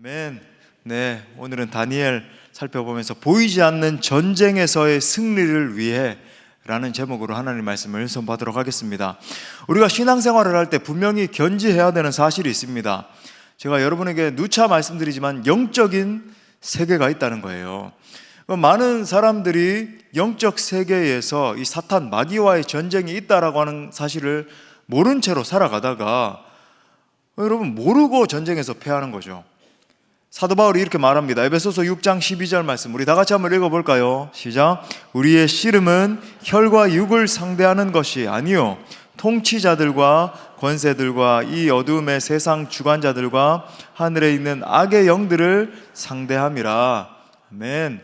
아멘. 네, 오늘은 다니엘 살펴보면서 보이지 않는 전쟁에서의 승리를 위해 라는 제목으로 하나님 말씀을 선포하도록 하겠습니다. 우리가 신앙생활을 할 때 분명히 견지해야 되는 사실이 있습니다. 제가 여러분에게 누차 말씀드리지만 영적인 세계가 있다는 거예요. 많은 사람들이 영적 세계에서 이 사탄 마귀와의 전쟁이 있다라고 하는 사실을 모른 채로 살아가다가 여러분 모르고 전쟁에서 패하는 거죠. 사도 바울이 이렇게 말합니다. 에베소서 6장 12절 말씀 우리 다 같이 한번 읽어볼까요? 시작. 우리의 씨름은 혈과 육을 상대하는 것이 아니요 통치자들과 권세들과 이 어두움의 세상 주관자들과 하늘에 있는 악의 영들을 상대함이라. 아멘.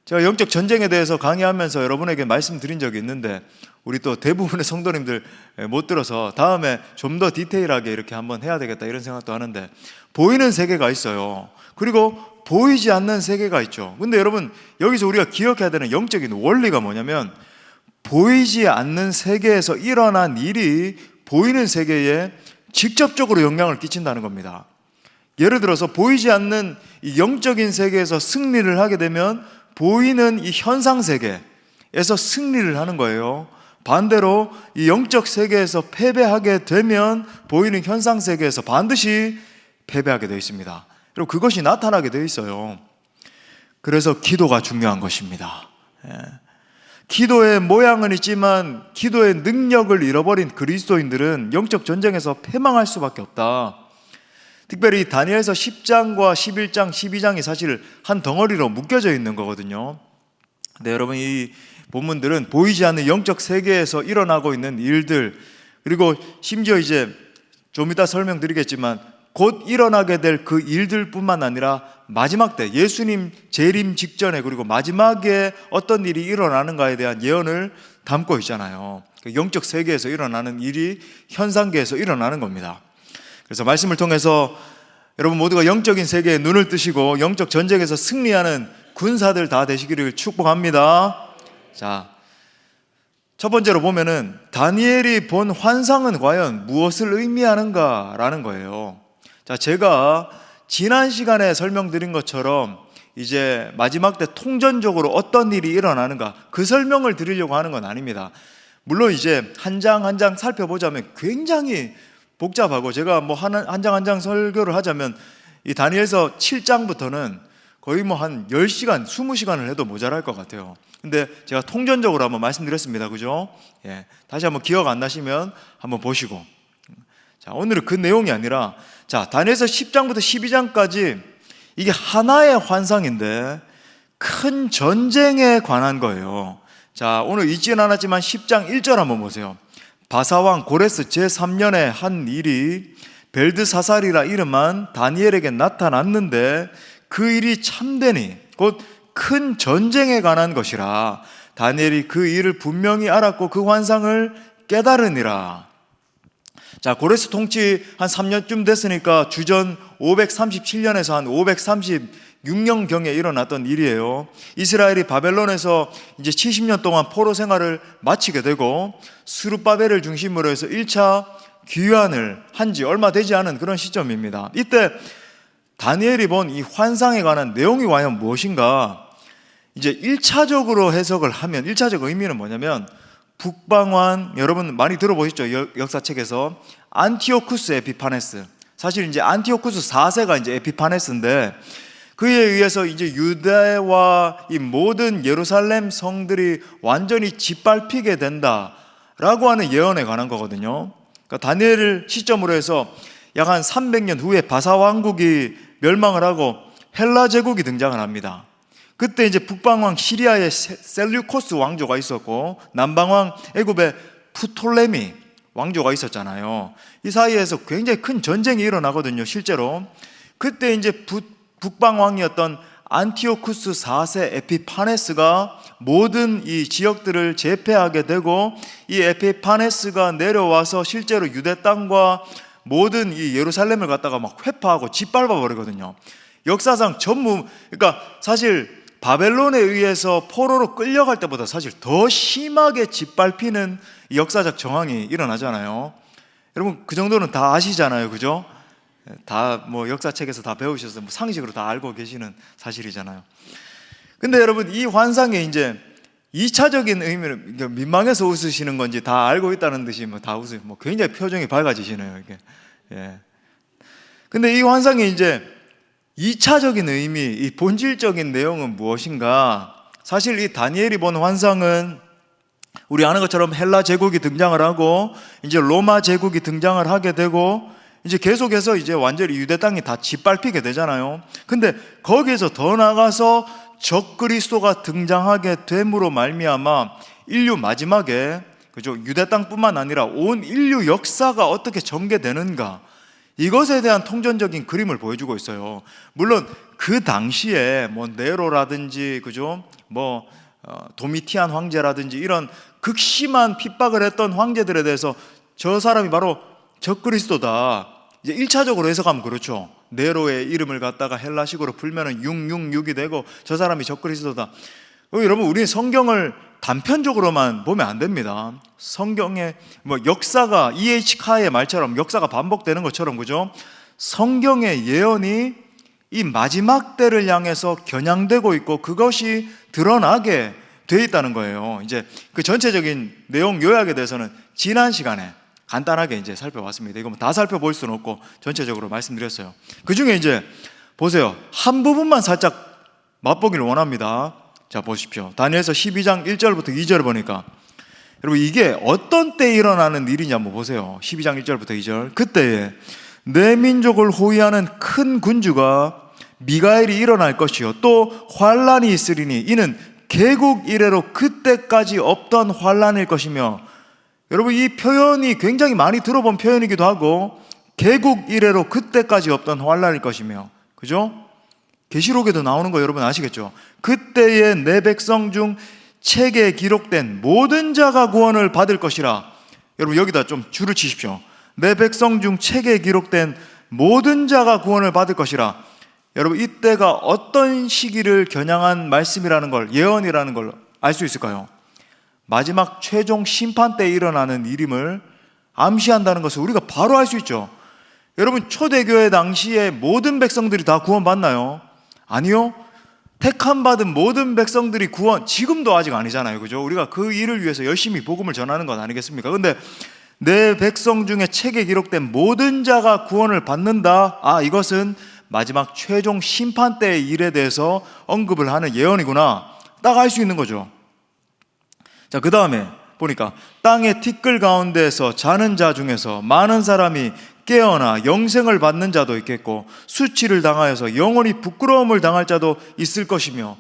제가 영적 전쟁에 대해서 강의하면서 여러분에게 말씀드린 적이 있는데 우리 또 대부분의 성도님들 못 들어서 다음에 좀 더 디테일하게 이렇게 한번 해야 되겠다 이런 생각도 하는데, 보이는 세계가 있어요. 그리고 보이지 않는 세계가 있죠. 근데 여러분 여기서 우리가 기억해야 되는 영적인 원리가 뭐냐면, 보이지 않는 세계에서 일어난 일이 보이는 세계에 직접적으로 영향을 끼친다는 겁니다. 예를 들어서 보이지 않는 이 영적인 세계에서 승리를 하게 되면 보이는 이 현상 세계에서 승리를 하는 거예요. 반대로 이 영적 세계에서 패배하게 되면 보이는 현상 세계에서 반드시 패배하게 되어 있습니다. 그리고 그것이 나타나게 되어 있어요. 그래서 기도가 중요한 것입니다. 기도의 모양은 있지만 기도의 능력을 잃어버린 그리스도인들은 영적 전쟁에서 패망할 수밖에 없다. 특별히 다니엘서 10장과 11장, 12장이 사실 한 덩어리로 묶여져 있는 거거든요. 근데 여러분 이 본문들은 보이지 않는 영적 세계에서 일어나고 있는 일들, 그리고 심지어 이제 좀 이따 설명드리겠지만 곧 일어나게 될 그 일들뿐만 아니라 마지막 때 예수님 재림 직전에 그리고 마지막에 어떤 일이 일어나는가에 대한 예언을 담고 있잖아요. 영적 세계에서 일어나는 일이 현상계에서 일어나는 겁니다. 그래서 말씀을 통해서 여러분 모두가 영적인 세계에 눈을 뜨시고 영적 전쟁에서 승리하는 군사들 다 되시기를 축복합니다. 자, 첫 번째로 보면은 다니엘이 본 환상은 과연 무엇을 의미하는가라는 거예요. 자, 제가 지난 시간에 설명드린 것처럼 이제 마지막 때 통전적으로 어떤 일이 일어나는가 그 설명을 드리려고 하는 건 아닙니다. 물론 이제 한 장 한 장 살펴보자면 굉장히 복잡하고, 제가 뭐 한 장 한 장 설교를 하자면 이 다니엘서 7장부터는 거의 뭐 한 10시간, 20시간을 해도 모자랄 것 같아요. 근데 제가 통전적으로 한번 말씀드렸습니다. 그죠? 예. 다시 한번 기억 안 나시면 한번 보시고. 자, 오늘은 그 내용이 아니라, 자, 다니엘서 10장부터 12장까지 이게 하나의 환상인데 큰 전쟁에 관한 거예요. 자, 오늘 읽지는 않았지만 10장 1절 한번 보세요. 바사왕 고레스 제3년에 한 일이 벨드사살이라 이름한 다니엘에게 나타났는데 그 일이 참되니 곧 큰 전쟁에 관한 것이라. 다니엘이 그 일을 분명히 알았고 그 환상을 깨달으니라. 자, 고레스 통치 한 3년쯤 됐으니까 주전 537년에서 한 536년경에 일어났던 일이에요. 이스라엘이 바벨론에서 이제 70년 동안 포로 생활을 마치게 되고 스룹바벨을 중심으로 해서 1차 귀환을 한 지 얼마 되지 않은 그런 시점입니다. 이때 다니엘이 본 이 환상에 관한 내용이 과연 무엇인가? 이제 1차적으로 해석을 하면 1차적 의미는 뭐냐면, 북방왕, 여러분 많이 들어보셨죠? 역사책에서 안티오쿠스 에피파네스. 사실 이제 안티오쿠스 4세가 이제 에피파네스인데 그에 의해서 이제 유대와 이 모든 예루살렘 성들이 완전히 짓밟히게 된다라고 하는 예언에 관한 거거든요. 그러니까 다니엘을 시점으로 해서 약 한 300년 후에 바사 왕국이 멸망을 하고 헬라 제국이 등장을 합니다. 그때 이제 북방왕 시리아의 셀류코스 왕조가 있었고 남방왕 애굽의 프톨레미 왕조가 있었잖아요. 이 사이에서 굉장히 큰 전쟁이 일어나거든요, 실제로. 그때 이제 북방왕이었던 안티오쿠스 4세 에피파네스가 모든 이 지역들을 제패하게 되고, 이 에피파네스가 내려와서 실제로 유대 땅과 모든 이 예루살렘을 갖다가 막 회파하고 짓밟아 버리거든요. 역사상 전무, 그러니까 사실 바벨론에 의해서 포로로 끌려갈 때보다 사실 더 심하게 짓밟히는 역사적 정황이 일어나잖아요. 여러분 그 정도는 다 아시잖아요, 그죠? 다 뭐 역사책에서 다 배우셔서 뭐 상식으로 다 알고 계시는 사실이잖아요. 근데 여러분, 이 환상의 이제 2차적인 의미는 민망해서 웃으시는 건지 다 알고 있다는 듯이 뭐 다 웃으세요. 뭐 굉장히 표정이 밝아지시네요, 이게. 예. 근데 이 환상의 이제 2차적인 의미, 이 본질적인 내용은 무엇인가? 사실 이 다니엘이 본 환상은 우리 아는 것처럼 헬라 제국이 등장을 하고 이제 로마 제국이 등장을 하게 되고 이제 계속해서 이제 완전히 유대 땅이 다 짓밟히게 되잖아요. 근데 거기에서 더 나가서 적그리스도가 등장하게 됨으로 말미암아 인류 마지막에, 그죠, 유대 땅뿐만 아니라 온 인류 역사가 어떻게 전개되는가, 이것에 대한 통전적인 그림을 보여주고 있어요. 물론 그 당시에 뭐 네로라든지, 그죠, 뭐 도미티안 황제라든지 이런 극심한 핍박을 했던 황제들에 대해서 저 사람이 바로 적그리스도다, 이제 1차적으로 해석하면 그렇죠. 네로의 이름을 갖다가 헬라식으로 풀면은 666이 되고 저 사람이 적그리스도다. 여러분, 우리는 성경을 단편적으로만 보면 안 됩니다. 성경의 뭐 역사가 E.H. 카의 말처럼 역사가 반복되는 것처럼, 그죠? 성경의 예언이 이 마지막 때를 향해서 겨냥되고 있고 그것이 드러나게 돼 있다는 거예요. 이제 그 전체적인 내용 요약에 대해서는 지난 시간에 간단하게 이제 살펴봤습니다. 이거 뭐 다 살펴볼 수는 없고 전체적으로 말씀드렸어요. 그 중에 이제 보세요. 한 부분만 살짝 맛보기를 원합니다. 자, 보십시오. 다니엘서 12장 1절부터 2절을 보니까, 여러분, 이게 어떤 때 일어나는 일이냐 한번 보세요. 12장 1절부터 2절. 그때에 내 민족을 호위하는 큰 군주가 미가엘이 일어날 것이요 또 환란이 있으리니 이는 개국 이래로 그때까지 없던 환란일 것이며, 여러분, 이 표현이 굉장히 많이 들어본 표현이기도 하고, 개국 이래로 그때까지 없던 환란일 것이며, 그죠? 계시록에도 나오는 거 여러분 아시겠죠? 그때에 내 백성 중 책에 기록된 모든 자가 구원을 받을 것이라. 여러분, 여기다 좀 줄을 치십시오. 내 백성 중 책에 기록된 모든 자가 구원을 받을 것이라. 여러분, 이때가 어떤 시기를 겨냥한 말씀이라는 걸, 예언이라는 걸 알 수 있을까요? 마지막 최종 심판 때 일어나는 일임을 암시한다는 것을 우리가 바로 알 수 있죠. 여러분, 초대교회 당시에 모든 백성들이 다 구원받나요? 아니요. 택함 받은 모든 백성들이 구원, 지금도 아직 아니잖아요, 그죠? 우리가 그 일을 위해서 열심히 복음을 전하는 것 아니겠습니까? 근데 내 백성 중에 책에 기록된 모든 자가 구원을 받는다. 아, 이것은 마지막 최종 심판 때의 일에 대해서 언급을 하는 예언이구나, 딱 알 수 있는 거죠. 자, 그 다음에 보니까 땅의 티끌 가운데에서 자는 자 중에서 많은 사람이 깨어나 영생을 받는 자도 있겠고 수치를 당하여서 영원히 부끄러움을 당할 자도 있을 것이며,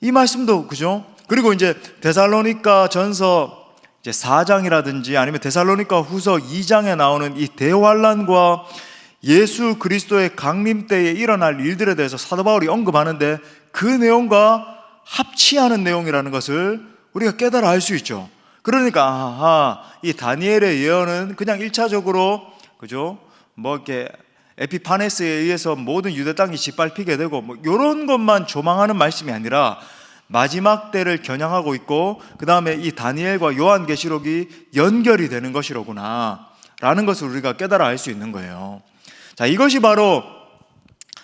이 말씀도, 그죠? 그리고 이제 데살로니가 전서 이제 4장이라든지 아니면 데살로니가 후서 2장에 나오는 이 대환란과 예수 그리스도의 강림 때에 일어날 일들에 대해서 사도 바울이 언급하는데 그 내용과 합치하는 내용이라는 것을 우리가 깨달아 알 수 있죠. 그러니까 아하, 이 다니엘의 예언은 그냥 1차적으로, 그죠, 뭐 이렇게 에피파네스에 의해서 모든 유대 땅이 짓밟히게 되고 뭐 이런 것만 조망하는 말씀이 아니라 마지막 때를 겨냥하고 있고, 그 다음에 이 다니엘과 요한계시록이 연결이 되는 것이로구나 라는 것을 우리가 깨달아 알 수 있는 거예요. 자, 이것이 바로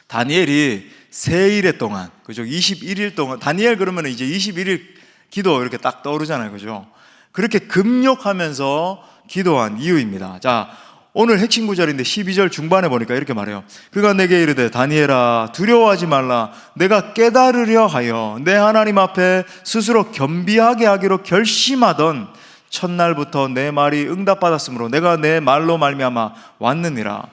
다니엘이 세일의 동안, 그죠, 21일 동안, 다니엘 그러면 이제 21일 기도 이렇게 딱 떠오르잖아요, 그죠? 그렇게 금욕하면서 기도한 이유입니다. 자, 오늘 핵심 구절인데 12절 중반에 보니까 이렇게 말해요. 그가 내게 이르되 다니엘아 두려워하지 말라. 내가 깨달으려 하여 내 하나님 앞에 스스로 겸비하게 하기로 결심하던 첫날부터 내 말이 응답받았으므로 내가 내 말로 말미암아 왔느니라.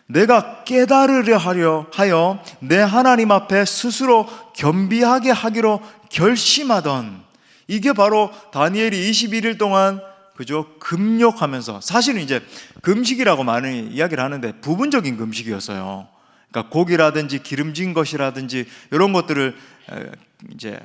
내가 깨달으려 하여 내 하나님 앞에 스스로 겸비하게 하기로 결심하던, 이게 바로 다니엘이 21일 동안, 그죠, 금욕하면서, 사실은 이제 금식이라고 많이 이야기를 하는데 부분적인 금식이었어요. 그러니까 고기라든지 기름진 것이라든지 이런 것들을 이제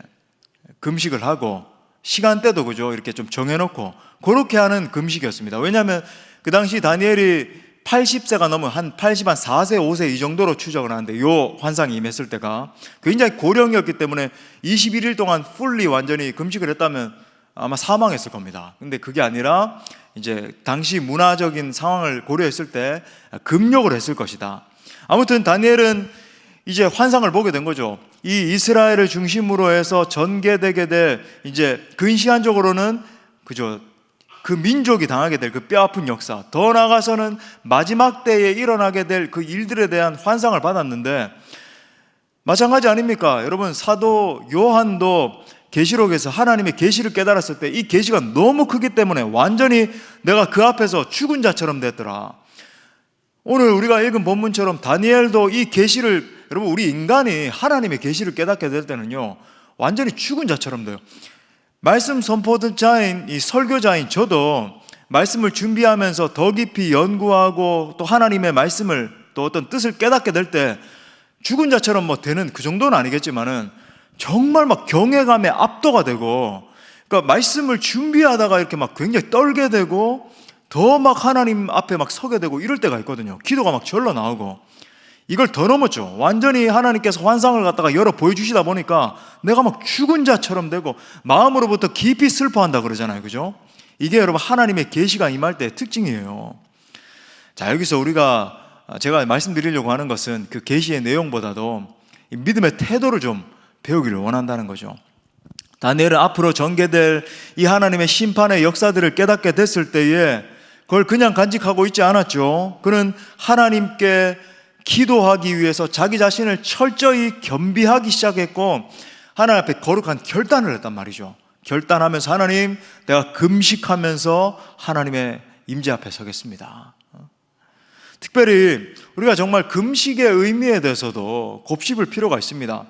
금식을 하고 시간대도, 그죠, 이렇게 좀 정해놓고 그렇게 하는 금식이었습니다. 왜냐하면 그 당시 다니엘이 80세가 넘은 한 4세, 5세 이 정도로 추정을 하는데, 요 환상이 임했을 때가 굉장히 고령이었기 때문에 21일 동안 풀리 완전히 금식을 했다면 아마 사망했을 겁니다. 근데 그게 아니라 이제 당시 문화적인 상황을 고려했을 때 금욕을 했을 것이다. 아무튼 다니엘은 이제 환상을 보게 된 거죠. 이 이스라엘을 중심으로 해서 전개되게 될, 이제 근시안적으로는 그죠, 그 민족이 당하게 될 그 뼈아픈 역사, 더 나아가서는 마지막 때에 일어나게 될 그 일들에 대한 환상을 받았는데, 마찬가지 아닙니까? 여러분, 사도 요한도 계시록에서 하나님의 계시를 깨달았을 때 이 계시가 너무 크기 때문에 완전히 내가 그 앞에서 죽은 자처럼 됐더라. 오늘 우리가 읽은 본문처럼 다니엘도 이 계시를, 여러분, 우리 인간이 하나님의 계시를 깨닫게 될 때는요, 완전히 죽은 자처럼 돼요. 말씀 선포자인, 이 설교자인 저도 말씀을 준비하면서 더 깊이 연구하고 또 하나님의 말씀을, 또 어떤 뜻을 깨닫게 될 때 죽은 자처럼 뭐 되는 그 정도는 아니겠지만은 정말 막 경외감에 압도가 되고, 그러니까 말씀을 준비하다가 이렇게 막 굉장히 떨게 되고 더 막 하나님 앞에 막 서게 되고 이럴 때가 있거든요. 기도가 막 절로 나오고. 이걸 더 넘었죠. 완전히 하나님께서 환상을 갖다가 열어 보여주시다 보니까 내가 막 죽은 자처럼 되고 마음으로부터 깊이 슬퍼한다 그러잖아요. 그죠? 이게 여러분 하나님의 계시가 임할 때의 특징이에요. 자, 여기서 제가 말씀드리려고 하는 것은 그 계시의 내용보다도 이 믿음의 태도를 좀 배우기를 원한다는 거죠. 다니엘은 앞으로 전개될 이 하나님의 심판의 역사들을 깨닫게 됐을 때에 그걸 그냥 간직하고 있지 않았죠. 그는 하나님께 기도하기 위해서 자기 자신을 철저히 겸비하기 시작했고, 하나님 앞에 거룩한 결단을 했단 말이죠. 결단하면서, 하나님, 내가 금식하면서 하나님의 임재 앞에 서겠습니다. 특별히 우리가 정말 금식의 의미에 대해서도 곱씹을 필요가 있습니다.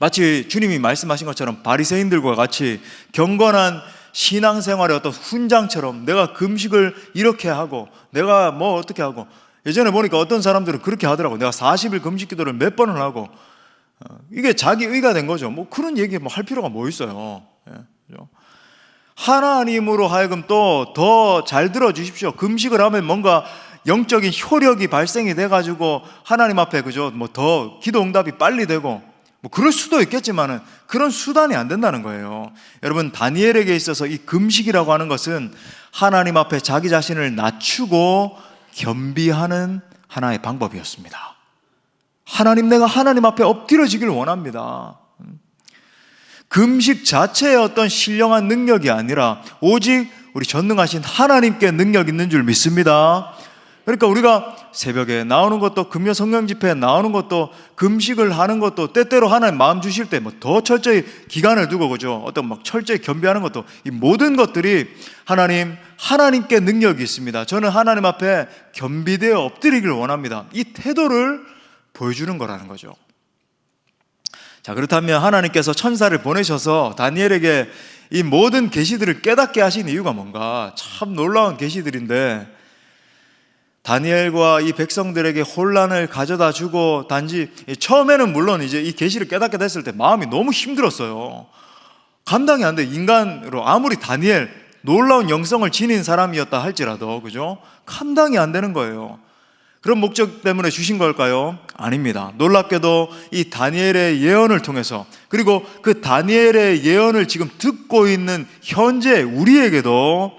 마치 주님이 말씀하신 것처럼 바리새인들과 같이 경건한 신앙생활의 어떤 훈장처럼 내가 금식을 이렇게 하고 내가 뭐 어떻게 하고, 예전에 보니까 어떤 사람들은 그렇게 하더라고. 내가 40일 금식 기도를 몇 번을 하고, 이게 자기 의가 된 거죠. 뭐 그런 얘기 뭐 할 필요가 뭐 있어요. 하나님으로 하여금 또 더 잘 들어주십시오. 금식을 하면 뭔가 영적인 효력이 발생이 돼가지고 하나님 앞에 그죠, 뭐 더 기도 응답이 빨리 되고, 뭐 그럴 수도 있겠지만은 그런 수단이 안 된다는 거예요. 여러분, 다니엘에게 있어서 이 금식이라고 하는 것은 하나님 앞에 자기 자신을 낮추고 겸비하는 하나의 방법이었습니다. 하나님, 내가 하나님 앞에 엎드려지기를 원합니다. 금식 자체의 어떤 신령한 능력이 아니라 오직 우리 전능하신 하나님께 능력 있는 줄 믿습니다. 그러니까 우리가 새벽에 나오는 것도, 금요 성령 집회에 나오는 것도, 금식을 하는 것도, 때때로 하나님 마음 주실 때 뭐 더 철저히 기간을 두고 그죠, 어떤 막 철저히 겸비하는 것도, 이 모든 것들이 하나님께 능력이 있습니다. 저는 하나님 앞에 겸비되어 엎드리기를 원합니다. 이 태도를 보여주는 거라는 거죠. 자, 그렇다면 하나님께서 천사를 보내셔서 다니엘에게 이 모든 계시들을 깨닫게 하신 이유가 뭔가? 참 놀라운 계시들인데, 다니엘과 이 백성들에게 혼란을 가져다 주고, 단지 처음에는 물론 이제 이 계시를 깨닫게 됐을 때 마음이 너무 힘들었어요. 감당이 안 돼. 인간으로 아무리 다니엘 놀라운 영성을 지닌 사람이었다 할지라도, 그죠? 감당이 안 되는 거예요. 그런 목적 때문에 주신 걸까요? 아닙니다. 놀랍게도 이 다니엘의 예언을 통해서, 그리고 그 다니엘의 예언을 지금 듣고 있는 현재 우리에게도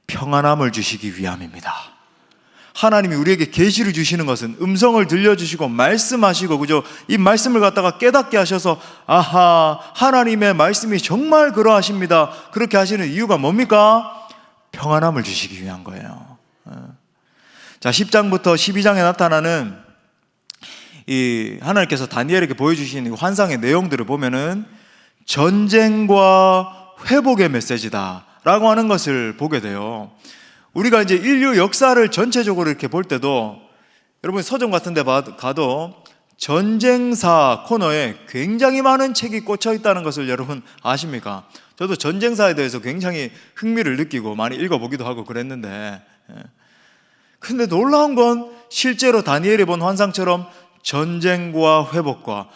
평안함을 주시기 위함입니다. 하나님이 우리에게 계시를 주시는 것은 음성을 들려주시고 말씀하시고, 그죠? 이 말씀을 갖다가 깨닫게 하셔서, 아하, 하나님의 말씀이 정말 그러하십니다. 그렇게 하시는 이유가 뭡니까? 평안함을 주시기 위한 거예요. 자, 10장부터 12장에 나타나는 이 하나님께서 다니엘에게 보여주신 환상의 내용들을 보면은 전쟁과 회복의 메시지다 라고 하는 것을 보게 돼요. 우리가 이제 인류 역사를 전체적으로 이렇게 볼 때도, 여러분 서점 같은 데 가도 전쟁사 코너에 굉장히 많은 책이 꽂혀 있다는 것을 여러분 아십니까? 저도 전쟁사에 대해서 굉장히 흥미를 느끼고 많이 읽어보기도 하고 그랬는데, 근데 놀라운 건 실제로 다니엘이 본 환상처럼 전쟁과 회복과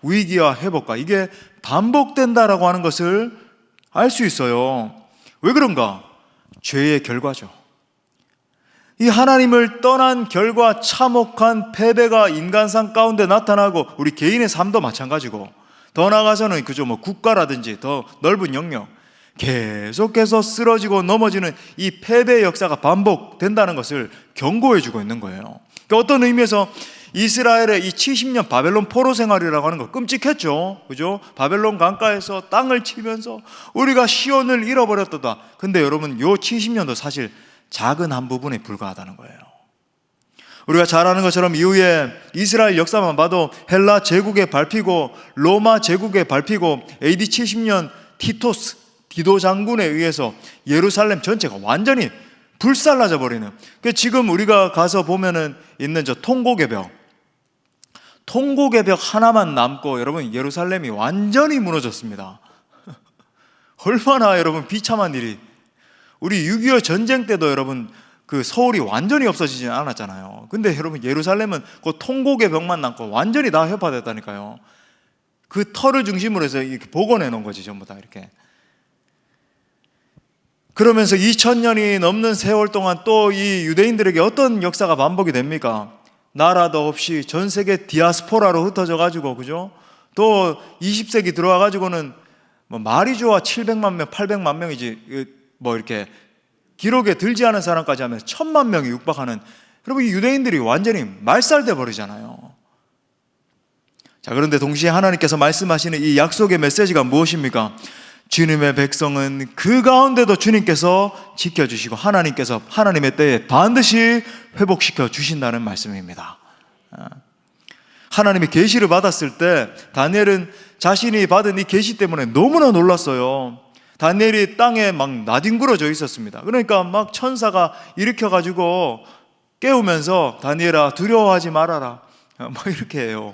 위기와 회복과 이게 반복된다라고 하는 것을 알 수 있어요. 왜 그런가? 죄의 결과죠. 이 하나님을 떠난 결과 참혹한 패배가 인간상 가운데 나타나고, 우리 개인의 삶도 마찬가지고, 더 나아가서는 그죠, 뭐 국가라든지 더 넓은 영역, 계속해서 쓰러지고 넘어지는 이 패배의 역사가 반복된다는 것을 경고해 주고 있는 거예요. 그러니까 어떤 의미에서 이스라엘의 이 70년 바벨론 포로 생활이라고 하는 거 끔찍했죠. 그죠? 바벨론 강가에서 땅을 치면서 우리가 시온을 잃어버렸다. 근데 여러분, 요 70년도 사실 작은 한 부분에 불과하다는 거예요. 우리가 잘 아는 것처럼 이후에 이스라엘 역사만 봐도 헬라 제국에 밟히고 로마 제국에 밟히고 AD 70년 디도 장군에 의해서 예루살렘 전체가 완전히 불살라져 버리는, 지금 우리가 가서 보면은 있는 저 통곡의 벽 하나만 남고 여러분, 예루살렘이 완전히 무너졌습니다. 얼마나 여러분 비참한 일이. 우리 6.25 전쟁 때도 여러분 그 서울이 완전히 없어지진 않았잖아요. 근데 여러분, 예루살렘은 그 통곡의 벽만 남고 완전히 다 회파됐다니까요. 그 터를 중심으로 해서 이렇게 복원해 놓은 거지, 전부 다 이렇게. 그러면서 2000년이 넘는 세월 동안 또 이 유대인들에게 어떤 역사가 반복이 됩니까? 나라도 없이 전 세계 디아스포라로 흩어져 가지고, 그죠? 또 20세기 들어와 가지고는 뭐 말이 좋아 700만 명, 800만 명이지, 뭐 이렇게 기록에 들지 않은 사람까지 하면 1000만 명이 육박하는, 여러분, 이 유대인들이 완전히 말살돼 버리잖아요. 자, 그런데 동시에 하나님께서 말씀하시는 이 약속의 메시지가 무엇입니까? 주님의 백성은 그 가운데도 주님께서 지켜주시고 하나님께서 하나님의 때에 반드시 회복시켜 주신다는 말씀입니다. 하나님이 계시를 받았을 때 다니엘은 자신이 받은 이 계시 때문에 너무나 놀랐어요. 다니엘이 땅에 막 나뒹굴어져 있었습니다. 그러니까 막 천사가 일으켜가지고 깨우면서 다니엘아, 두려워하지 말아라, 막 이렇게 해요.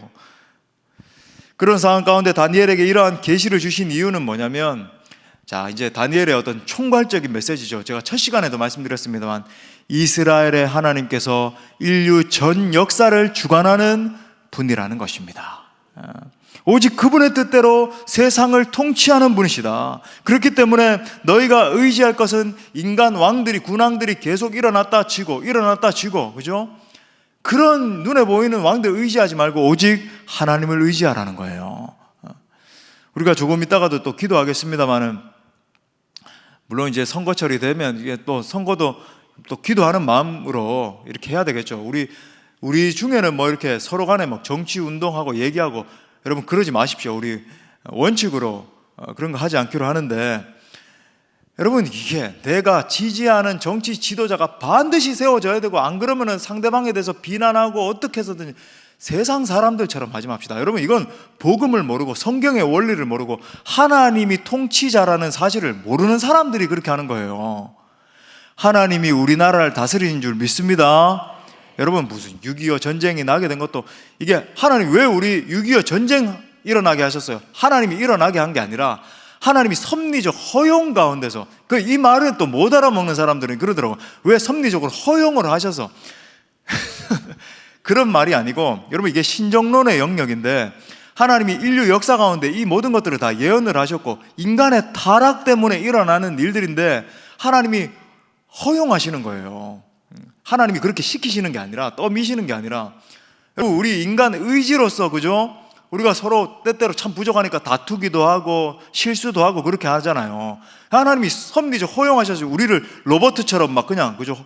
그런 상황 가운데 다니엘에게 이러한 계시를 주신 이유는 뭐냐면, 자, 이제 다니엘의 어떤 총괄적인 메시지죠. 제가 첫 시간에도 말씀드렸습니다만, 이스라엘의 하나님께서 인류 전 역사를 주관하는 분이라는 것입니다. 오직 그분의 뜻대로 세상을 통치하는 분이시다. 그렇기 때문에 너희가 의지할 것은 인간 왕들이, 군왕들이 계속 일어났다 치고 그죠? 그런 눈에 보이는 왕들 의지하지 말고 오직 하나님을 의지하라는 거예요. 우리가 조금 있다가도 또 기도하겠습니다만은, 물론 이제 선거철이 되면 이게 또 선거도 또 기도하는 마음으로 이렇게 해야 되겠죠. 우리 중에는 뭐 이렇게 서로 간에 막 정치 운동하고 얘기하고, 여러분 그러지 마십시오. 우리 원칙으로 그런 거 하지 않기로 하는데, 여러분, 이게 내가 지지하는 정치 지도자가 반드시 세워져야 되고, 안 그러면은 상대방에 대해서 비난하고 어떻게 해서든 세상 사람들처럼 하지 맙시다. 여러분, 이건 복음을 모르고 성경의 원리를 모르고 하나님이 통치자라는 사실을 모르는 사람들이 그렇게 하는 거예요. 하나님이 우리나라를 다스리는 줄 믿습니다. 여러분, 무슨 6.25 전쟁이 나게 된 것도, 이게 하나님 왜 우리 6.25 전쟁 일어나게 하셨어요? 하나님이 일어나게 한 게 아니라 하나님이 섭리적 허용 가운데서, 이 말을 또 못 알아먹는 사람들은 그러더라고요. 왜 섭리적으로 허용을 하셔서 그런 말이 아니고, 여러분, 이게 신정론의 영역인데, 하나님이 인류 역사 가운데 이 모든 것들을 다 예언을 하셨고 인간의 타락 때문에 일어나는 일들인데 하나님이 허용하시는 거예요. 하나님이 그렇게 시키시는 게 아니라, 떠미시는 게 아니라, 여러분, 우리 인간 의지로서, 그죠? 우리가 서로 때때로 참 부족하니까 다투기도 하고 실수도 하고 그렇게 하잖아요. 하나님이 섭리적 허용하셔서 우리를 로버트처럼 막 그냥, 그죠?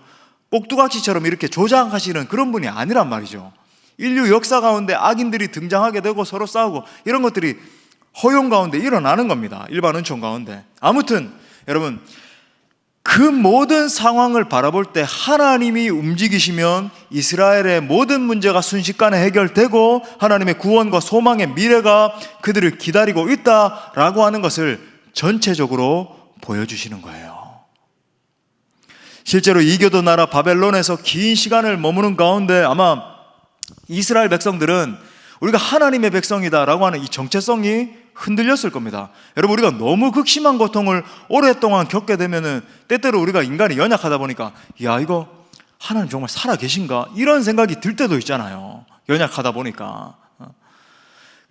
꼭두각시처럼 이렇게 조작하시는 그런 분이 아니란 말이죠. 인류 역사 가운데 악인들이 등장하게 되고 서로 싸우고 이런 것들이 허용 가운데 일어나는 겁니다. 일반 은총 가운데. 아무튼 여러분, 그 모든 상황을 바라볼 때 하나님이 움직이시면 이스라엘의 모든 문제가 순식간에 해결되고 하나님의 구원과 소망의 미래가 그들을 기다리고 있다라고 하는 것을 전체적으로 보여주시는 거예요. 실제로 이교도 나라 바벨론에서 긴 시간을 머무는 가운데 아마 이스라엘 백성들은 우리가 하나님의 백성이다라고 하는 이 정체성이 흔들렸을 겁니다. 여러분, 우리가 너무 극심한 고통을 오랫동안 겪게 되면은 때때로 우리가 인간이 연약하다 보니까, 야, 이거 하나님 정말 살아 계신가? 이런 생각이 들 때도 있잖아요. 연약하다 보니까.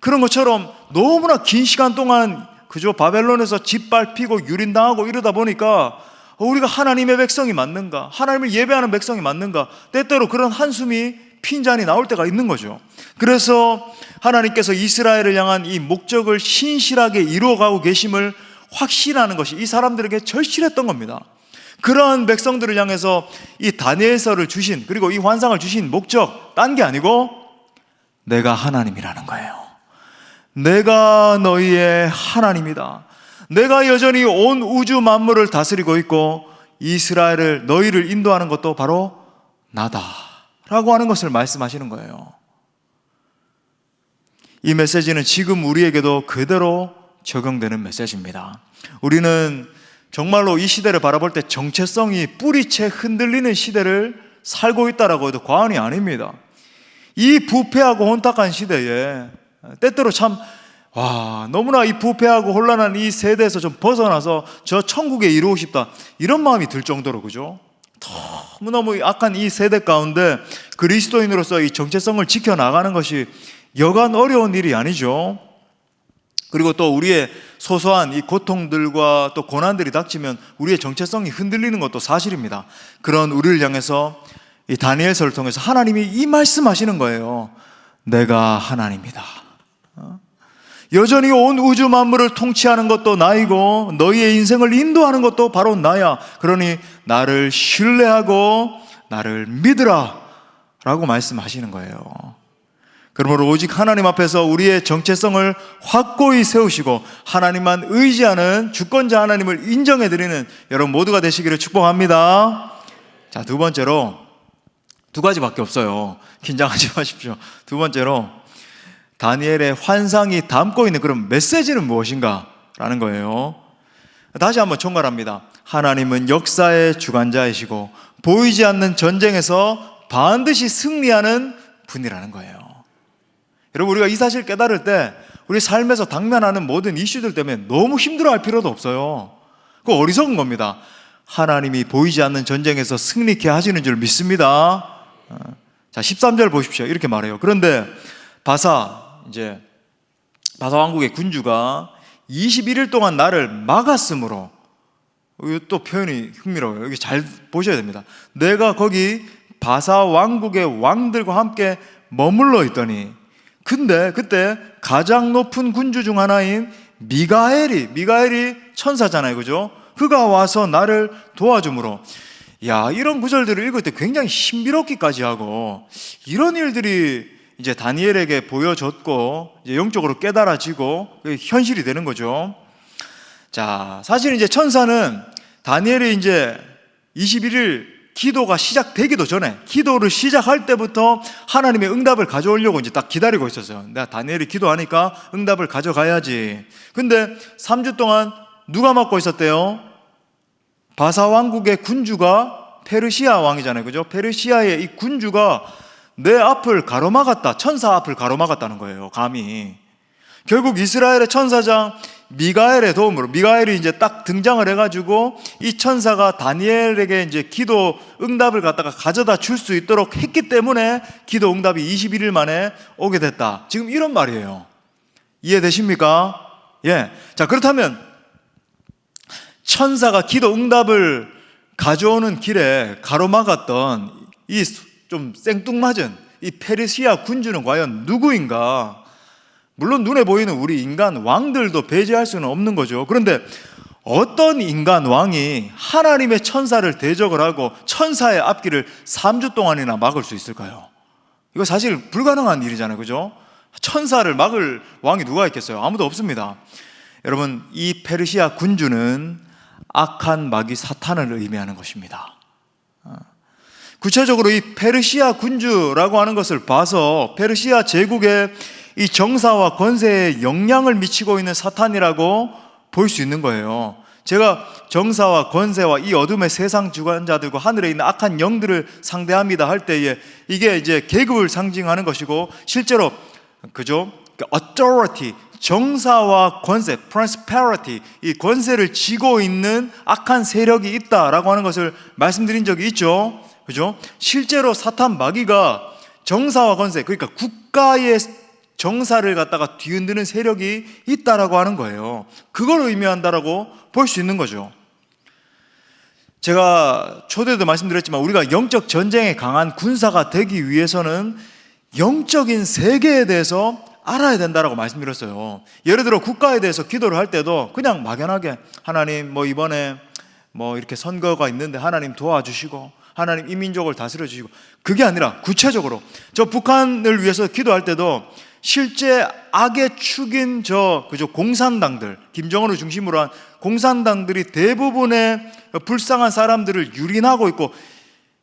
그런 것처럼 너무나 긴 시간 동안, 그죠? 바벨론에서 짓밟히고 유린당하고 이러다 보니까 우리가 하나님의 백성이 맞는가? 하나님을 예배하는 백성이 맞는가? 때때로 그런 한숨이 핀잔이 나올 때가 있는 거죠. 그래서 하나님께서 이스라엘을 향한 이 목적을 신실하게 이루어가고 계심을 확신하는 것이 이 사람들에게 절실했던 겁니다. 그러한 백성들을 향해서 이 다니엘서를 주신, 그리고 이 환상을 주신 목적, 딴 게 아니고 내가 하나님이라는 거예요. 내가 너희의 하나님이다. 내가 여전히 온 우주 만물을 다스리고 있고 이스라엘을, 너희를 인도하는 것도 바로 나다 라고 하는 것을 말씀하시는 거예요. 이 메시지는 지금 우리에게도 그대로 적용되는 메시지입니다. 우리는 정말로 이 시대를 바라볼 때 정체성이 뿌리채 흔들리는 시대를 살고 있다라고 해도 과언이 아닙니다. 이 부패하고 혼탁한 시대에 때때로 참 너무나 이 부패하고 혼란한 이 세대에서 좀 벗어나서 저 천국에 이루고 싶다, 이런 마음이 들 정도로, 그죠? 너무너무 악한 이 세대 가운데 그리스도인으로서 이 정체성을 지켜나가는 것이 여간 어려운 일이 아니죠. 그리고 또 우리의 소소한 이 고통들과 또 고난들이 닥치면 우리의 정체성이 흔들리는 것도 사실입니다. 그런 우리를 향해서 이 다니엘서를 통해서 하나님이 이 말씀하시는 거예요. 내가 하나님이다. 여전히 온 우주 만물을 통치하는 것도 나이고 너희의 인생을 인도하는 것도 바로 나야. 그러니 나를 신뢰하고 나를 믿으라 라고 말씀하시는 거예요. 그러므로 오직 하나님 앞에서 우리의 정체성을 확고히 세우시고 하나님만 의지하는 주권자 하나님을 인정해드리는 여러분 모두가 되시기를 축복합니다. 자, 두 번째로, 두 가지밖에 없어요. 긴장하지 마십시오. 두 번째로, 다니엘의 환상이 담고 있는 그런 메시지는 무엇인가 라는 거예요. 다시 한번 총괄합니다. 하나님은 역사의 주관자이시고 보이지 않는 전쟁에서 반드시 승리하는 분이라는 거예요. 여러분, 우리가 이 사실 깨달을 때 우리 삶에서 당면하는 모든 이슈들 때문에 너무 힘들어할 필요도 없어요. 그거 어리석은 겁니다. 하나님이 보이지 않는 전쟁에서 승리케 하시는 줄 믿습니다. 자, 13절 보십시오. 이렇게 말해요. 그런데 바사 왕국의 군주가 21일 동안 나를 막았으므로, 또 표현이 흥미로워요. 여기 잘 보셔야 됩니다. 내가 거기 바사 왕국의 왕들과 함께 머물러 있더니, 근데 그때 가장 높은 군주 중 하나인 미가엘이 천사잖아요, 그죠? 그가 와서 나를 도와주므로, 이런 구절들을 읽을 때 굉장히 신비롭기까지 하고, 이런 일들이 이제 다니엘에게 보여졌고 이제 영적으로 깨달아지고 현실이 되는 거죠. 자, 사실 이제 천사는 다니엘이 이제 21일 기도가 시작되기도 전에, 기도를 시작할 때부터 하나님의 응답을 가져오려고 이제 딱 기다리고 있었어요. 내가 다니엘이 기도하니까 응답을 가져가야지. 근데 3주 동안 누가 맡고 있었대요? 바사 왕국의 군주가, 페르시아 왕이잖아요, 그죠? 페르시아의 이 군주가 내 앞을 가로막았다. 천사 앞을 가로막았다는 거예요, 감히. 결국 이스라엘의 천사장 미가엘의 도움으로, 미가엘이 이제 딱 등장을 해가지고 이 천사가 다니엘에게 이제 기도 응답을 갖다가 가져다 줄 수 있도록 했기 때문에 기도 응답이 21일 만에 오게 됐다. 지금 이런 말이에요. 이해되십니까? 예. 자, 그렇다면 천사가 기도 응답을 가져오는 길에 가로막았던 이 좀 생뚱맞은 이 페르시아 군주는 과연 누구인가? 물론 눈에 보이는 우리 인간 왕들도 배제할 수는 없는 거죠. 그런데 어떤 인간 왕이 하나님의 천사를 대적을 하고 천사의 앞길을 3주 동안이나 막을 수 있을까요? 이거 사실 불가능한 일이잖아요, 그죠? 천사를 막을 왕이 누가 있겠어요? 아무도 없습니다. 여러분, 이 페르시아 군주는 악한 마귀 사탄을 의미하는 것입니다. 구체적으로 이 페르시아 군주라고 하는 것을 봐서 페르시아 제국의 이 정사와 권세에 영향을 미치고 있는 사탄이라고 볼 수 있는 거예요. 제가 정사와 권세와 이 어둠의 세상 주관자들과 하늘에 있는 악한 영들을 상대합니다 할 때에 이게 이제 계급을 상징하는 것이고, 실제로 그죠? authority, 정사와 권세, prosperity, 이 권세를 쥐고 있는 악한 세력이 있다라고 하는 것을 말씀드린 적이 있죠. 그죠? 실제로 사탄 마귀가 정사와 권세, 그러니까 국가의 정사를 갖다가 뒤흔드는 세력이 있다라고 하는 거예요. 그걸 의미한다라고 볼 수 있는 거죠. 제가 초대도 말씀드렸지만 우리가 영적 전쟁에 강한 군사가 되기 위해서는 영적인 세계에 대해서 알아야 된다라고 말씀드렸어요. 예를 들어 국가에 대해서 기도를 할 때도 그냥 막연하게 하나님 뭐 이번에 뭐 이렇게 선거가 있는데 하나님 도와주시고 하나님 이 민족을 다스려 주시고, 그게 아니라 구체적으로 저 북한을 위해서 기도할 때도 실제 악의 축인 그저 공산당들, 김정은을 중심으로 한 공산당들이 대부분의 불쌍한 사람들을 유린하고 있고,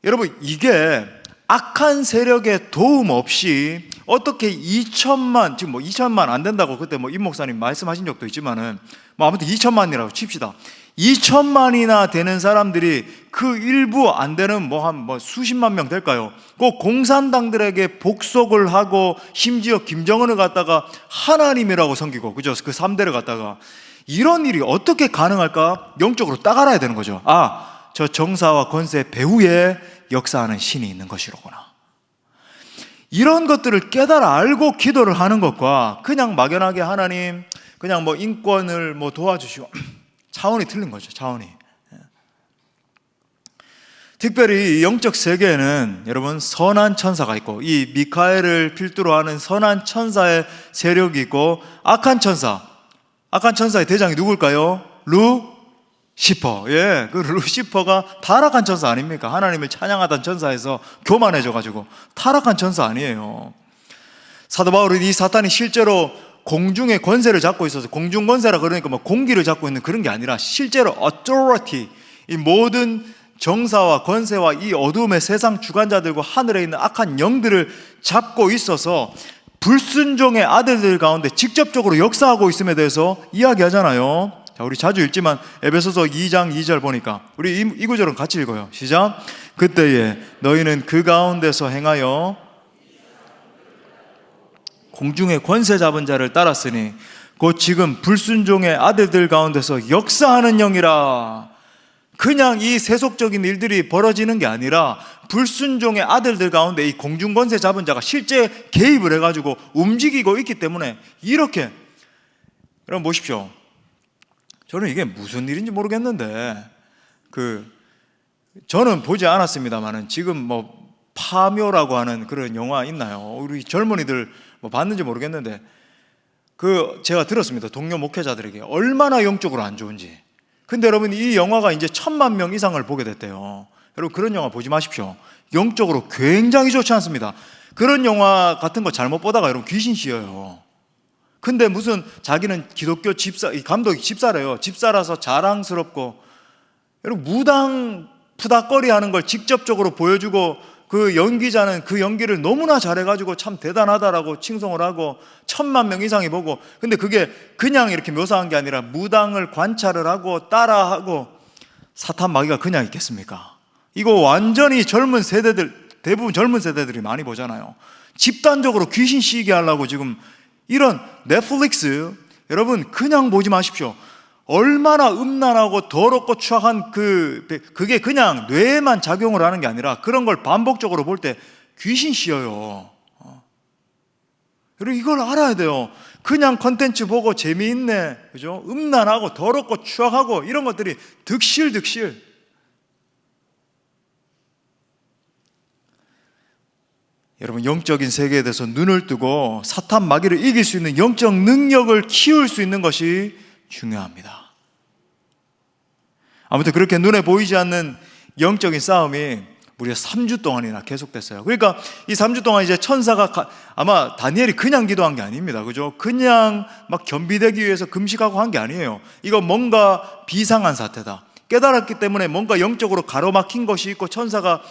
여러분 이게 악한 세력의 도움 없이 어떻게 2천만, 지금 뭐 2천만 안 된다고 그때 뭐 임 목사님 말씀하신 적도 있지만은 뭐 아무튼 2천만이라고 칩시다. 2천만이나 되는 사람들이 그 일부 안 되는 뭐 한 수십만 명 될까요? 그 공산당들에게 복속을 하고 심지어 김정은을 갖다가 하나님이라고 섬기고, 그죠? 그 3대를 갖다가 이런 일이 어떻게 가능할까? 영적으로 딱 알아야 되는 거죠. 아, 저 정사와 권세 배후에 역사하는 신이 있는 것이로구나. 이런 것들을 깨달아 알고 기도를 하는 것과 그냥 막연하게 하나님 그냥 뭐 인권을 뭐 도와주시고 차원이 틀린 거죠. 차원이. 특별히 영적 세계에는 여러분 선한 천사가 있고, 이 미카엘을 필두로 하는 선한 천사의 세력이 있고, 악한 천사의 대장이 누굴까요? 루시퍼. 예, 그 루시퍼가 타락한 천사 아닙니까? 하나님을 찬양하던 천사에서 교만해져가지고 타락한 천사 아니에요. 사도 바울은 이 사탄이 실제로 공중의 권세를 잡고 있어서, 공중 권세라 그러니까 뭐 공기를 잡고 있는 그런 게 아니라 실제로 authority, 이 모든 정사와 권세와 이 어두움의 세상 주관자들과 하늘에 있는 악한 영들을 잡고 있어서 불순종의 아들들 가운데 직접적으로 역사하고 있음에 대해서 이야기하잖아요. 자, 우리 자주 읽지만 에베소서 2장 2절 보니까 우리 이 구절은 같이 읽어요. 시작. 그때에 너희는 그 가운데서 행하여 공중의 권세 잡은 자를 따랐으니 곧 지금 불순종의 아들들 가운데서 역사하는 영이라. 그냥 이 세속적인 일들이 벌어지는 게 아니라 불순종의 아들들 가운데 이 공중 권세 잡은 자가 실제 개입을 해가지고 움직이고 있기 때문에 이렇게. 여러분 보십시오. 저는 이게 무슨 일인지 모르겠는데 저는 보지 않았습니다만은 지금 뭐 파묘라고 하는 그런 영화 있나요? 우리 젊은이들 뭐 봤는지 모르겠는데 제가 들었습니다. 동료 목회자들에게 얼마나 영적으로 안 좋은지. 근데 여러분 이 영화가 이제 1,000만 명 이상을 보게 됐대요. 여러분 그런 영화 보지 마십시오. 영적으로 굉장히 좋지 않습니다. 그런 영화 같은 거 잘못 보다가 여러분 귀신 씌어요. 근데 무슨 자기는 기독교 집사, 이 감독이 집사래요. 집사라서 자랑스럽고, 여러분 무당 푸닥거리 하는 걸 직접적으로 보여주고, 그 연기자는 그 연기를 너무나 잘해가지고 참 대단하다라고 칭송을 하고 1,000만 명 이상이 보고. 근데 그게 그냥 이렇게 묘사한 게 아니라 무당을 관찰을 하고 따라하고. 사탄 마귀가 그냥 있겠습니까? 이거 완전히 젊은 세대들, 대부분 젊은 세대들이 많이 보잖아요. 집단적으로 귀신 씌게 하려고 지금 이런 넷플릭스, 여러분 그냥 보지 마십시오. 얼마나 음란하고 더럽고 추악한 그게 그냥 뇌에만 작용을 하는 게 아니라 그런 걸 반복적으로 볼 때 귀신 씌어요. 여러분 이걸 알아야 돼요. 그냥 컨텐츠 보고 재미있네, 그죠? 음란하고 더럽고 추악하고 이런 것들이 득실. 여러분 영적인 세계에 대해서 눈을 뜨고 사탄 마귀를 이길 수 있는 영적 능력을 키울 수 있는 것이 중요합니다. 아무튼 그렇게 눈에 보이지 않는 영적인 싸움이 무려 3주 동안이나 계속됐어요. 그러니까 이 3주 동안 이제 천사가 아마 다니엘이 그냥 기도한 게 아닙니다. 그죠? 그냥 막 겸비되기 위해서 금식하고 한 게 아니에요. 이거 뭔가 비상한 사태다. 깨달았기 때문에 뭔가 영적으로 가로막힌 것이 있고, 천사가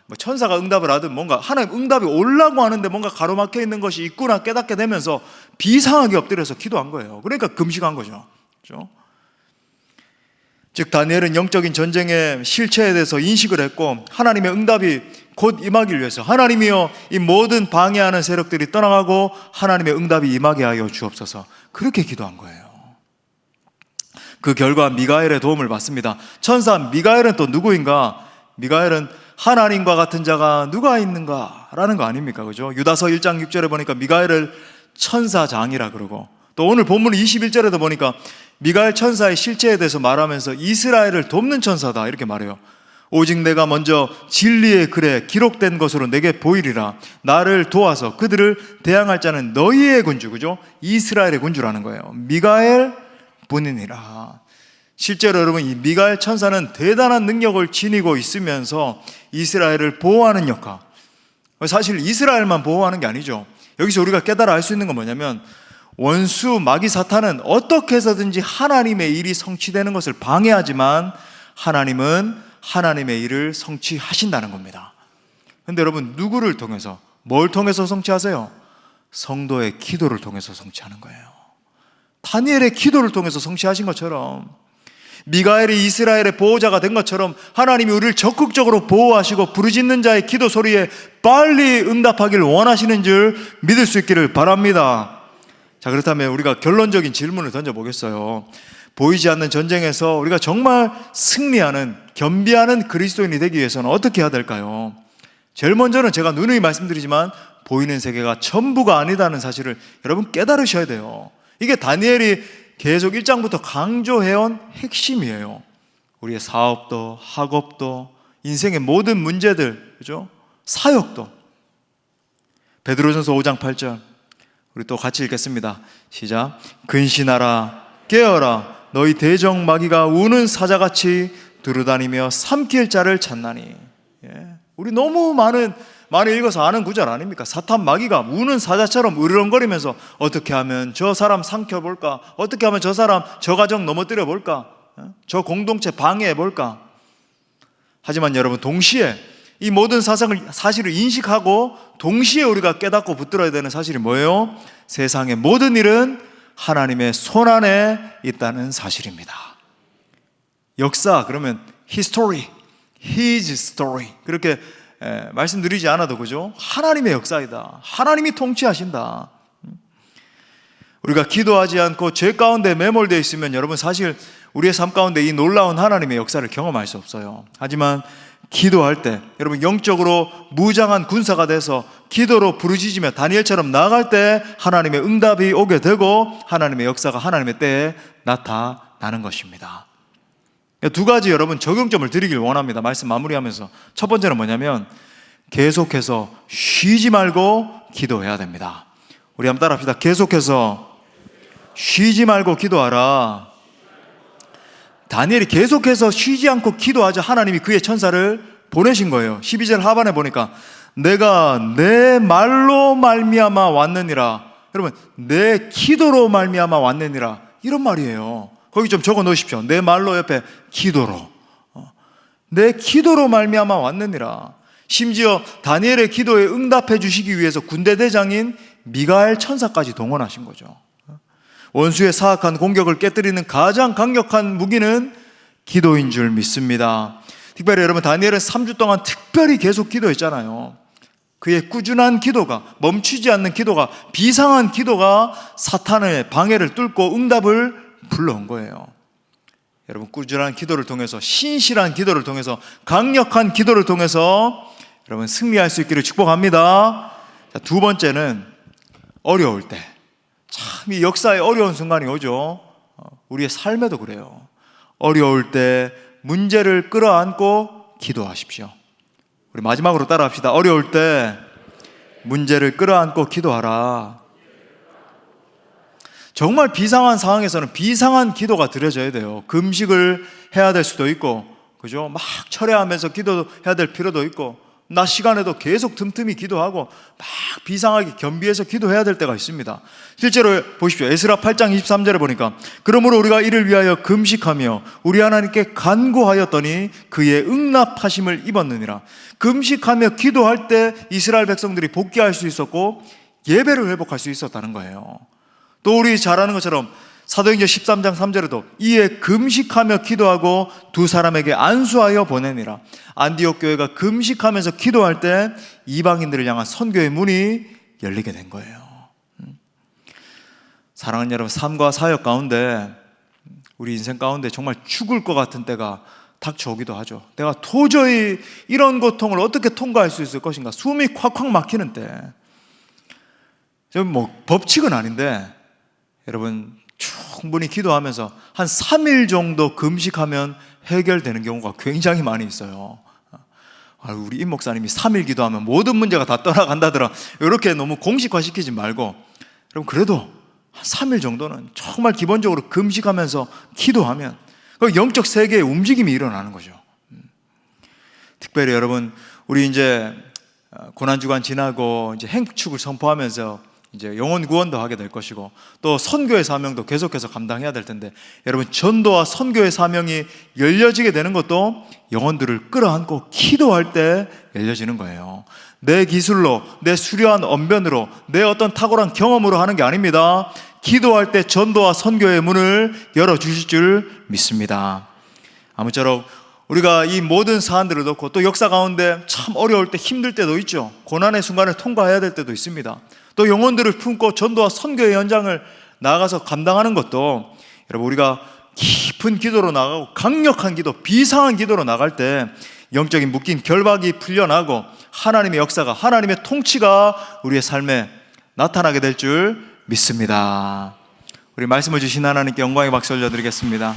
응답을 하든 뭔가 하나님 응답이 오려고 하는데 뭔가 가로막혀 있는 것이 있구나 깨닫게 되면서 비상하게 엎드려서 기도한 거예요. 그러니까 금식한 거죠. 그렇죠? 즉 다니엘은 영적인 전쟁의 실체에 대해서 인식을 했고, 하나님의 응답이 곧 임하기 위해서 하나님이여 이 모든 방해하는 세력들이 떠나가고 하나님의 응답이 임하게 하여 주옵소서, 그렇게 기도한 거예요. 그 결과 미가엘의 도움을 받습니다. 천사 미가엘은 또 누구인가? 미가엘은 하나님과 같은 자가 누가 있는가? 라는 거 아닙니까? 그죠? 유다서 1장 6절에 보니까 미가엘을 천사장이라 그러고, 또 오늘 본문 21절에도 보니까 미가엘 천사의 실체에 대해서 말하면서 이스라엘을 돕는 천사다 이렇게 말해요. 오직 내가 먼저 진리의 글에 기록된 것으로 내게 보이리라. 나를 도와서 그들을 대항할 자는 너희의 군주, 그죠? 이스라엘의 군주라는 거예요. 미가엘 뿐이니라. 실제로 여러분, 이 미가엘 천사는 대단한 능력을 지니고 있으면서 이스라엘을 보호하는 역할, 사실 이스라엘만 보호하는 게 아니죠. 여기서 우리가 깨달아 알 수 있는 건 뭐냐면, 원수 마귀 사탄은 어떻게 해서든지 하나님의 일이 성취되는 것을 방해하지만 하나님은 하나님의 일을 성취하신다는 겁니다. 그런데 여러분, 누구를 통해서, 뭘 통해서 성취하세요? 성도의 기도를 통해서 성취하는 거예요. 다니엘의 기도를 통해서 성취하신 것처럼, 미가엘이 이스라엘의 보호자가 된 것처럼 하나님이 우리를 적극적으로 보호하시고 부르짖는 자의 기도 소리에 빨리 응답하기를 원하시는 줄 믿을 수 있기를 바랍니다. 자, 그렇다면 우리가 결론적인 질문을 던져보겠어요. 보이지 않는 전쟁에서 우리가 정말 승리하는, 겸비하는 그리스도인이 되기 위해서는 어떻게 해야 될까요? 제일 먼저는 제가 누누이 말씀드리지만 보이는 세계가 전부가 아니다는 사실을 여러분 깨달으셔야 돼요. 이게 다니엘이 계속 1장부터 강조해온 핵심이에요. 우리의 사업도, 학업도, 인생의 모든 문제들, 그죠? 사역도. 베드로전서 5장 8절 우리 또 같이 읽겠습니다. 시작. 근신하라, 깨어라, 너희 대적 마귀가 우는 사자같이 두루다니며 삼킬 자를 찾나니. 우리 너무 많이 읽어서 아는 구절 아닙니까? 사탄 마귀가 우는 사자처럼 으르렁거리면서 어떻게 하면 저 사람 삼켜볼까? 어떻게 하면 저 사람, 저 가정 넘어뜨려 볼까? 저 공동체 방해해 볼까? 하지만 여러분, 동시에 이 모든 사실을 인식하고 동시에 우리가 깨닫고 붙들어야 되는 사실이 뭐예요? 세상의 모든 일은 하나님의 손안에 있다는 사실입니다. 역사, 그러면 history, his story, 그렇게 말씀드리지 않아도, 그죠? 하나님의 역사이다. 하나님이 통치하신다. 우리가 기도하지 않고 죄 가운데 매몰되어 있으면 여러분, 사실 우리의 삶 가운데 이 놀라운 하나님의 역사를 경험할 수 없어요. 하지만 기도할 때, 여러분, 영적으로 무장한 군사가 돼서 기도로 부르짖으며 다니엘처럼 나아갈 때 하나님의 응답이 오게 되고 하나님의 역사가 하나님의 때에 나타나는 것입니다. 두 가지 여러분 적용점을 드리길 원합니다. 말씀 마무리하면서. 첫 번째는 뭐냐면, 계속해서 쉬지 말고 기도해야 됩니다. 우리 한번 따라 합시다. 계속해서 쉬지 말고 기도하라. 다니엘이 계속해서 쉬지 않고 기도하자 하나님이 그의 천사를 보내신 거예요. 12절 하반에 보니까 내가 내 말로 말미암아 왔느니라. 여러분, 내 기도로 말미암아 왔느니라, 이런 말이에요. 거기 좀 적어 놓으십시오. 내 말로 옆에 기도로. 내 기도로 말미암아 왔느니라. 심지어 다니엘의 기도에 응답해 주시기 위해서 군대 대장인 미가엘 천사까지 동원하신 거죠. 원수의 사악한 공격을 깨뜨리는 가장 강력한 무기는 기도인 줄 믿습니다. 특별히 여러분, 다니엘은 3주 동안 특별히 계속 기도했잖아요. 그의 꾸준한 기도가, 멈추지 않는 기도가, 비상한 기도가 사탄의 방해를 뚫고 응답을 불러온 거예요. 여러분, 꾸준한 기도를 통해서, 신실한 기도를 통해서, 강력한 기도를 통해서 여러분 승리할 수 있기를 축복합니다. 자, 두 번째는 어려울 때, 참 이 역사의 어려운 순간이 오죠. 우리의 삶에도 그래요. 어려울 때 문제를 끌어안고 기도하십시오. 우리 마지막으로 따라합시다. 어려울 때 문제를 끌어안고 기도하라. 정말 비상한 상황에서는 비상한 기도가 드려져야 돼요. 금식을 해야 될 수도 있고, 그죠? 막 철회하면서 기도해야 될 필요도 있고, 낮 시간에도 계속 틈틈이 기도하고 막 비상하게 겸비해서 기도해야 될 때가 있습니다. 실제로 보십시오. 에스라 8장 23절에 보니까 그러므로 우리가 이를 위하여 금식하며 우리 하나님께 간구하였더니 그의 응답하심을 입었느니라. 금식하며 기도할 때 이스라엘 백성들이 복귀할 수 있었고 예배를 회복할 수 있었다는 거예요. 또 우리 잘 아는 것처럼 사도행전 13장 3절에도 이에 금식하며 기도하고 두 사람에게 안수하여 보내니라. 안디옥 교회가 금식하면서 기도할 때 이방인들을 향한 선교의 문이 열리게 된 거예요. 사랑하는 여러분, 삶과 사역 가운데, 우리 인생 가운데 정말 죽을 것 같은 때가 닥쳐오기도 하죠. 내가 도저히 이런 고통을 어떻게 통과할 수 있을 것인가, 숨이 콱콱 막히는 때, 뭐 법칙은 아닌데 여러분 충분히 기도하면서 한 3일 정도 금식하면 해결되는 경우가 굉장히 많이 있어요. 우리 임 목사님이 3일 기도하면 모든 문제가 다 떠나간다더라, 이렇게 너무 공식화시키지 말고, 그럼 그래도 한 3일 정도는 정말 기본적으로 금식하면서 기도하면 그 영적 세계의 움직임이 일어나는 거죠. 특별히 여러분, 우리 이제 고난주간 지나고 이제 행축을 선포하면서 이제 영혼 구원도 하게 될 것이고, 또 선교의 사명도 계속해서 감당해야 될 텐데, 여러분, 전도와 선교의 사명이 열려지게 되는 것도 영혼들을 끌어안고 기도할 때 열려지는 거예요. 내 기술로, 내 수려한 언변으로, 내 어떤 탁월한 경험으로 하는 게 아닙니다. 기도할 때 전도와 선교의 문을 열어주실 줄 믿습니다. 아무쪼록 우리가 이 모든 사안들을 놓고, 또 역사 가운데 참 어려울 때, 힘들 때도 있죠. 고난의 순간을 통과해야 될 때도 있습니다. 또 영혼들을 품고 전도와 선교의 현장을 나아가서 감당하는 것도, 여러분, 우리가 깊은 기도로 나가고 강력한 기도, 비상한 기도로 나갈 때 영적인 묶인 결박이 풀려나고 하나님의 역사가, 하나님의 통치가 우리의 삶에 나타나게 될 줄 믿습니다. 우리 말씀을 주신 하나님께 영광의 박수 올려드리겠습니다.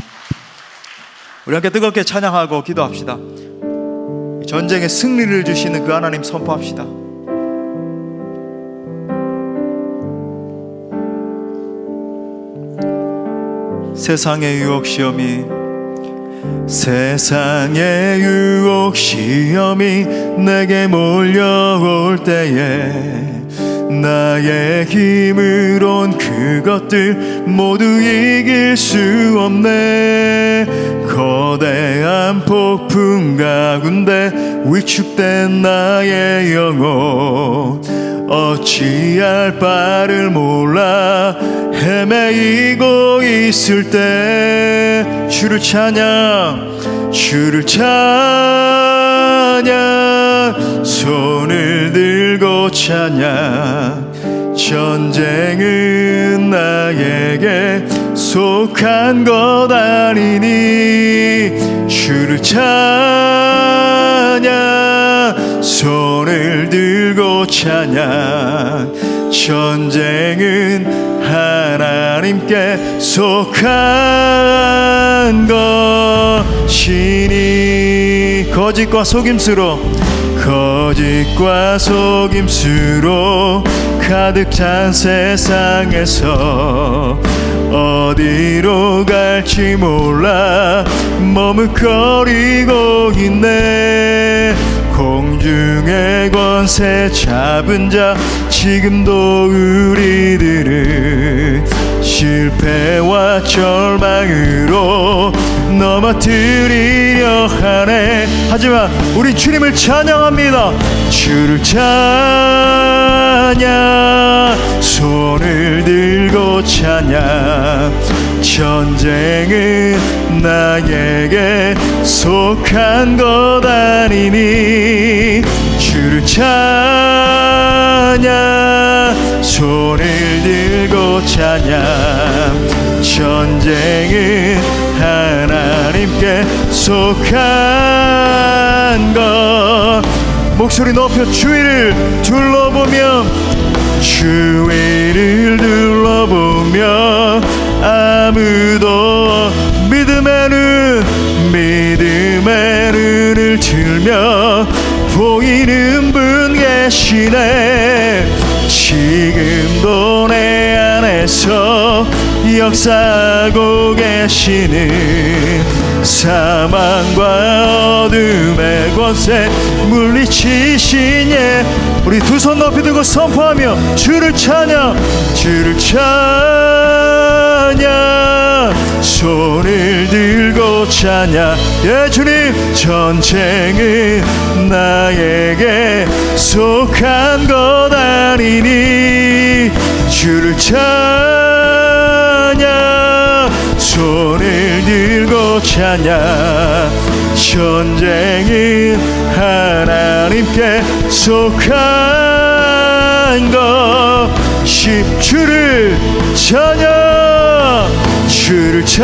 우리 함께 뜨겁게 찬양하고 기도합시다. 전쟁의 승리를 주시는 그 하나님 선포합시다. 세상의 유혹 시험이, 세상의 유혹 시험이 내게 몰려올 때에 나의 힘으론 그것들 모두 이길 수 없네. 거대한 폭풍 가운데 위축된 나의 영혼, 어찌할 바를 몰라 헤매이고 있을 때 주를 찬양, 주를 찬양, 손을 들고 찬양. 전쟁은 나에게 속한 것 아니니 주를 찬양, 손을 들고 찬양. 전쟁은 하나님께 속한 것이니 거짓과 속임수로, 거짓과 속임수로 가득 찬 세상에서 어디로 갈지 몰라 머뭇거리고 있네. 공중의 권세 잡은 자, 지금도 우리들은 실패와 절망으로 넘어뜨리려 하네. 하지만 우리 주님을 찬양합니다. 주를 찬양, 손을 들고 찬양. 전쟁은 나에게 속한 것 아니니 주를 찬양, 손을 들고 찬양. 전쟁은 하나님께 속한 것. 목소리 높여 주위를 둘러보며, 주위를 둘러보며 아무도 믿음의 눈을 들며 보이는 분 계시네. 지금도 내 안에서 역사하고 계시는 사망과 어둠의 권세 물리치신 예. 우리 두 손 높이 들고 선포하며 주를 찬양, 주를 찬양, 손을 들고 찬양. 예 주님, 전쟁은 나에게 속한 것 아니니 주를 찬양, 손을 들고 찬양. 전쟁은 하나님께 속한 것이 주를 찬양, 주를 찬양,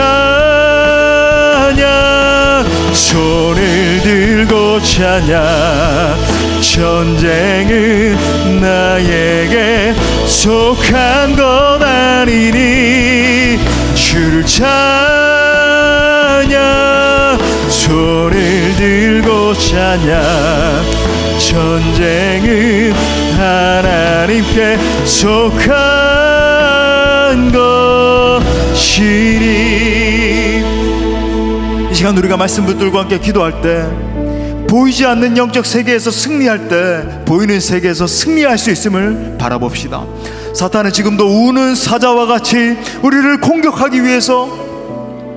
손을 들고 찬양. 전쟁은 나에게 속한 것 아니니 주를 찬양, 손을 들고 찬양. 아냐. 전쟁은 하나님께 속한 것이니. 이 시간 우리가 말씀 붙들고 함께 기도할 때, 보이지 않는 영적 세계에서 승리할 때 보이는 세계에서 승리할 수 있음을 바라봅시다. 사탄은 지금도 우는 사자와 같이 우리를 공격하기 위해서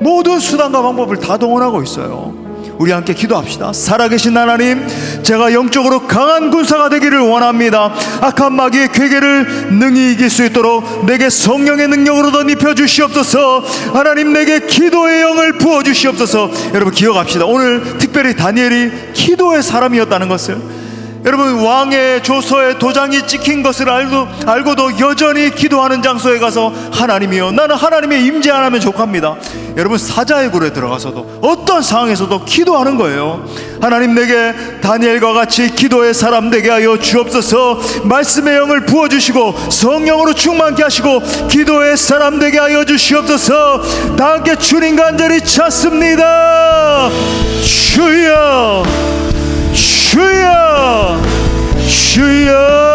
모든 수단과 방법을 다 동원하고 있어요. 우리 함께 기도합시다. 살아계신 하나님, 제가 영적으로 강한 군사가 되기를 원합니다. 악한 마귀의 괴계를 능히 이길 수 있도록 내게 성령의 능력으로 덧입혀 주시옵소서. 하나님, 내게 기도의 영을 부어 주시옵소서. 여러분 기억합시다. 오늘 특별히 다니엘이 기도의 사람이었다는 것을, 여러분 왕의 조서에 도장이 찍힌 것을 알고도 여전히 기도하는 장소에 가서 하나님이여, 나는 하나님의 임재 안 하면 족합니다. 여러분 사자의 굴에 들어가서도 어떤 상황에서도 기도하는 거예요. 하나님, 내게 다니엘과 같이 기도의 사람 되게 하여 주옵소서. 말씀의 영을 부어주시고 성령으로 충만케 하시고 기도의 사람 되게 하여 주시옵소서. 다 함께 주님 간절히 찾습니다. 주여, 주여, 주여.